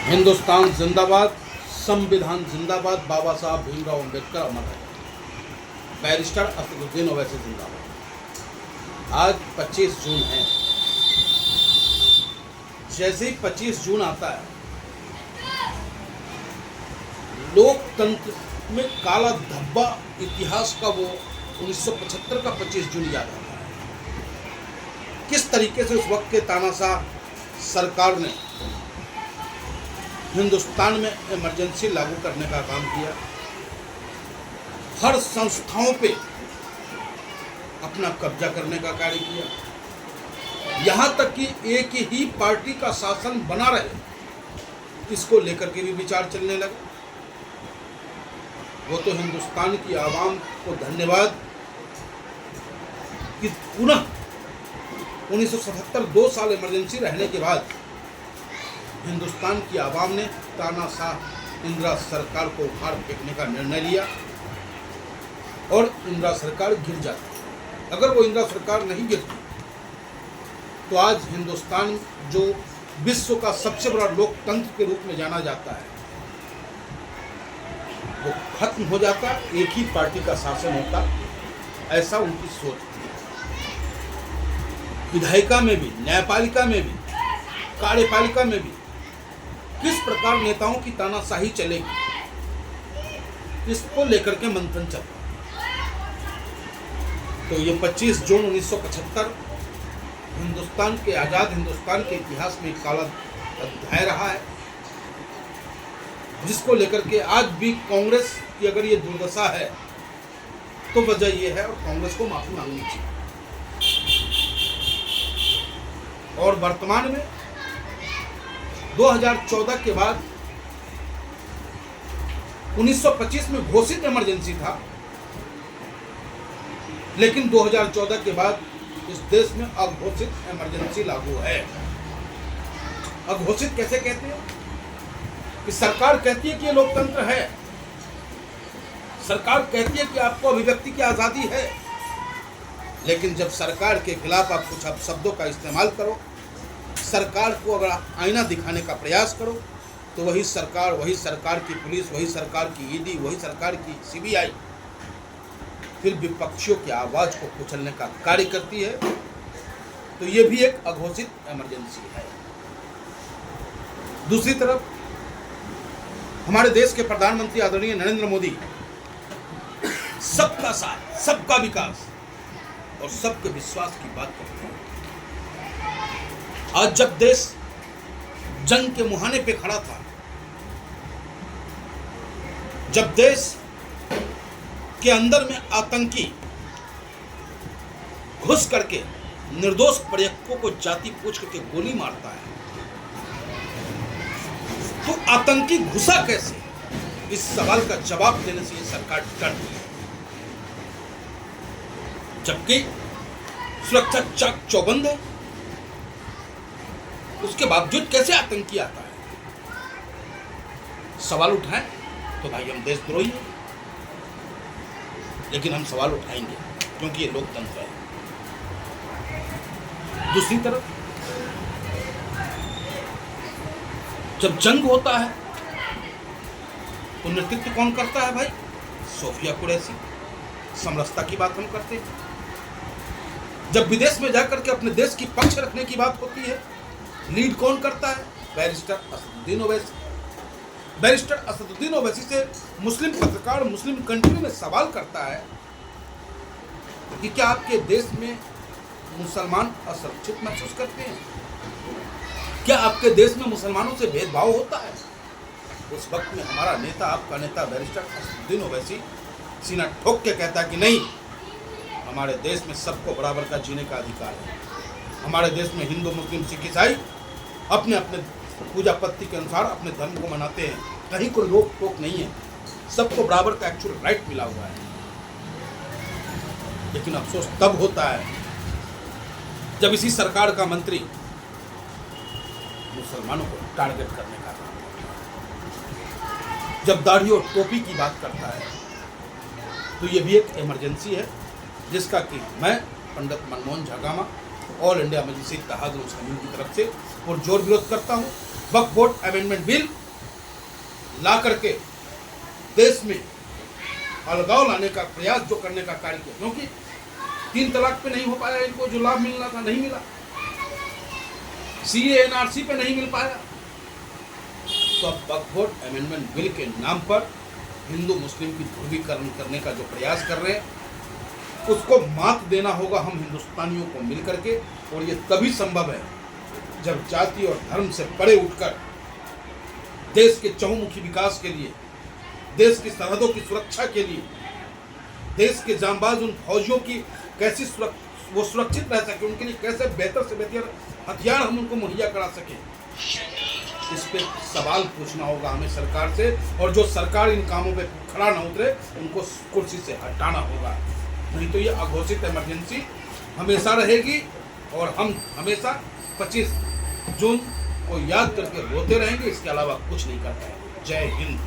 हिंदुस्तान जिंदाबाद, संविधान जिंदाबाद, बाबा साहब भीमराव अम्बेडकर अमर है। बैरिस्टर असदुद्दीन ओवैसी जिंदाबाद। आज 25 जून है। जैसे ही 25 जून आता है, लोकतंत्र में काला धब्बा इतिहास का वो 1975 का 25 जून याद आता है। किस तरीके से उस वक्त के तानाशाह सरकार ने हिंदुस्तान में इमरजेंसी लागू करने का काम किया, हर संस्थाओं पे अपना कब्जा करने का कार्य किया, यहाँ तक कि एक ही पार्टी का शासन बना रहे, इसको लेकर के भी विचार चलने लगे। वो तो हिंदुस्तान की आवाम को धन्यवाद कि पुनः 1977 2 साल इमरजेंसी रहने के बाद हिंदुस्तान की आवाम ने तानाशाह इंदिरा सरकार को उखाड़ फेंकने का निर्णय लिया और इंदिरा सरकार गिर जाती। अगर वो इंदिरा सरकार नहीं गिरती तो आज हिंदुस्तान जो विश्व का सबसे बड़ा लोकतंत्र के रूप में जाना जाता है, वो खत्म हो जाता, एक ही पार्टी का शासन होता। ऐसा उनकी सोच थी। विधायिका में भी, न्यायपालिका में भी, कार्यपालिका में भी किस प्रकार नेताओं की तानाशाही चलेगी, इसको लेकर के मंथन चलता। तो ये 25 जून 1975 हिंदुस्तान के आज़ाद हिंदुस्तान के इतिहास में एक काला अध्याय रहा है, जिसको लेकर के आज भी कांग्रेस की अगर ये दुर्दशा है तो वजह ये है, और कांग्रेस को माफी मांगनी चाहिए। और वर्तमान में 2014 के बाद 1925 में घोषित इमरजेंसी था, लेकिन 2014 के बाद इस देश में अघोषित इमरजेंसी लागू है। अघोषित कैसे कहते हैं? कि सरकार कहती है कि ये लोकतंत्र है, सरकार कहती है कि आपको अभिव्यक्ति की आज़ादी है, लेकिन जब सरकार के खिलाफ आप कुछ शब्दों का इस्तेमाल करो, सरकार को अगर आप आईना दिखाने का प्रयास करो, तो वही सरकार की पुलिस, वही सरकार की ईडी, वही सरकार की सीबीआई फिर विपक्षियों की आवाज़ को कुचलने का कार्य करती है। तो ये भी एक अघोषित इमरजेंसी है। दूसरी तरफ हमारे देश के प्रधानमंत्री आदरणीय नरेंद्र मोदी सबका साथ, सबका विकास और सबके विश्वास की बात करते हैं। आज जब देश जंग के मुहाने पे खड़ा था, जब देश के अंदर में आतंकी घुस करके निर्दोष पर्यटकों को जाति पूछ करके गोली मारता है, तो आतंकी घुसा कैसे? इस सवाल का जवाब देने से ये सरकार डरती है। जबकि सुरक्षा चाक चौबंद है, उसके बावजूद कैसे आतंकी आता है? सवाल उठाएं तो भाई हम देशद्रोही हैं, लेकिन हम सवाल उठाएंगे क्योंकि ये लोकतंत्र है। दूसरी तरफ जब जंग होता है तो नेतृत्व कौन करता है भाई? सोफिया कुरैशी। समरसता की बात हम करते हैं। जब विदेश में जाकर के अपने देश की पक्ष रखने की बात होती है, लीड कौन करता है? बैरिस्टर असदुद्दीन ओवैसी। बैरिस्टर असदुद्दीन ओवैसी से मुस्लिम पत्रकार मुस्लिम कंट्री में सवाल करता है कि क्या आपके देश में मुसलमान असुरक्षित महसूस करते हैं? क्या आपके देश में मुसलमानों से भेदभाव होता है? उस वक्त में हमारा नेता, आपका नेता बैरिस्टर असदुद्दीन ओवैसी सीना ठोक के कहता है कि नहीं, हमारे देश में सबको बराबर का जीने का अधिकार है। हमारे देश में हिंदू, मुस्लिम, सिख, ईसाई अपने अपने पूजा पद्धति के अनुसार अपने धर्म को मनाते हैं, कहीं कोई रोक टोक नहीं है, सबको बराबर का एक्चुअल राइट मिला हुआ है। लेकिन अफसोस तब होता है जब इसी सरकार का मंत्री मुसलमानों को टारगेट करने का काम करता है, जब दाढ़ी और टोपी की बात करता है। तो ये भी एक इमरजेंसी है, जिसका कि मैं पंडित मनमोहन झागामा ऑल इंडिया मजलिस इत्तेहादुल मुस्लिमीन की तरफ से पुरजोर विरोध करता हूँ। वक्फ बोर्ड अमेंडमेंट बिल ला करके देश में अलगाव लाने का प्रयास जो करने का कार्य किया, क्योंकि 3 तलाक पे नहीं हो पाया, इनको जो लाभ मिलना था नहीं मिला, CA NRC पे नहीं मिल पाया, तो अब वक्फ बोर्ड अमेंडमेंट बिल के नाम पर हिंदू मुस्लिम की ध्रुवीकरण करने का जो प्रयास कर रहे हैं उसको मात देना होगा हम हिंदुस्तानियों को मिल करके। और ये तभी संभव है जब जाति और धर्म से परे उठकर देश के चहुमुखी विकास के लिए, देश की सरहदों की सुरक्षा के लिए, देश के जांबाज उन फौजियों की कैसे वो सुरक्षित रह सके, उनके लिए कैसे बेहतर से बेहतर हथियार हम उनको मुहैया करा सकें, इस पे सवाल पूछना होगा हमें सरकार से। और जो सरकार इन कामों पे खड़ा ना उतरे उनको कुर्सी से हटाना होगा, नहीं तो ये अघोषित इमरजेंसी हमेशा रहेगी और हम हमेशा 25 जून को याद करके रोते रहेंगे, इसके अलावा कुछ नहीं करता है। जय हिंद।